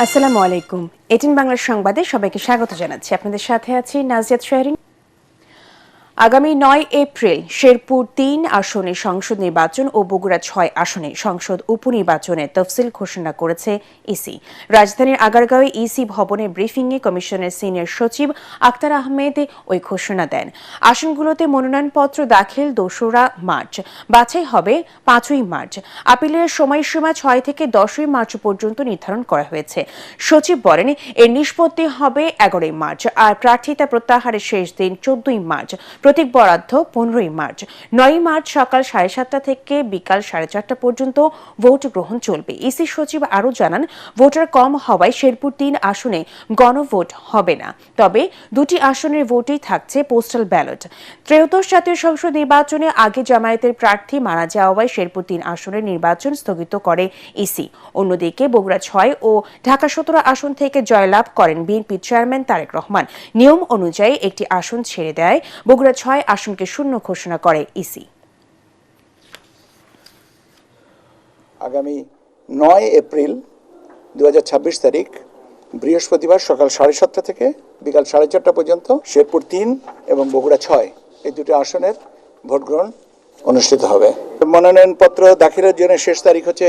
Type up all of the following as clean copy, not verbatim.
আসসালামু আলাইকুম। এটিন বাংলার সংবাদে সবাইকে স্বাগত জানাচ্ছি। আপনাদের সাথে আছি নাজিয়াত শাহরিন। আগামী 9 এপ্রিল শেরপুর 3 আসনে সংসদ নির্বাচন ও বগুড়া 6 আসনে সংসদ উপনির্বাচনের তফসিল ঘোষণা করেছে ইসি। রাজধানীর আগারগাঁওয়ে ইসি ভবনে ব্রিফিংয়ে কমিশনের সিনিয়র সচিব আক্তার আহমেদ ওই ঘোষণা দেন। আসনগুলোতে মনোনয়নপত্র দাখিল 2রা মার্চ, বাছাই হবে 5ই মার্চ। আপিলের সময়সীমা 6 থেকে 10ই মার্চ পর্যন্ত নির্ধারণ করা হয়েছে। সচিব বলেন, এর নিষ্পত্তি হবে 11ই মার্চ, আর প্রার্থিতা প্রত্যাহারের শেষ দিন 14ই মার্চ। প্রতীক বরাদ্দ 15ই মার্চ। 9ই মার্চ সকাল 7:30 থেকে বিকাল 4:30 পর্যন্ত ভোট গ্রহণ চলবে। ইসি সচিব আরও জানান, ভোটার কম হওয়ায় শেরপুর 3 আসনে গণভোট হবে না, তবে 2টি আসনের ভোটেই থাকছে পোস্টাল ব্যালট। ত্রয়োদশ জাতীয় সংসদ নির্বাচনে আগে জামায়াতের প্রার্থী মারা যাওয়ায় শেরপুর 3 আসনের নির্বাচন স্থগিত করে ইসি। অন্যদিকে বগুড়া 6 ও ঢাকা 17 আসন থেকে জয়লাভ করেন বিএনপি চেয়ারম্যান তারেক রহমান। নিয়ম অনুযায়ী একটি আসন ছেড়ে দেয় বগুড়া 6 আসনকে শূন্য ঘোষণা করে ইসি। আগামী 9 এপ্রিল 2026 তারিখ বৃহস্পতিবার সকাল 7:30 থেকে বিকাল 4:30 পর্যন্ত শেরপুর 3 এবং বগুড়া 6 এই দুটি আসনের ভোট গ্রহণ অনুষ্ঠিত হবে। মনোনয়নপত্র দাখিলের জন্য শেষ তারিখ হচ্ছে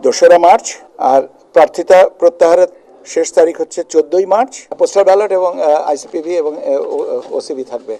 2রা মার্চ, আর প্রার্থিতা প্রত্যাহারের শেষ তারিখ হচ্ছে 14ই মার্চ। পোস্টাল ব্যালট এবং আইসিপিবি এবং ওসিবি থাকবে।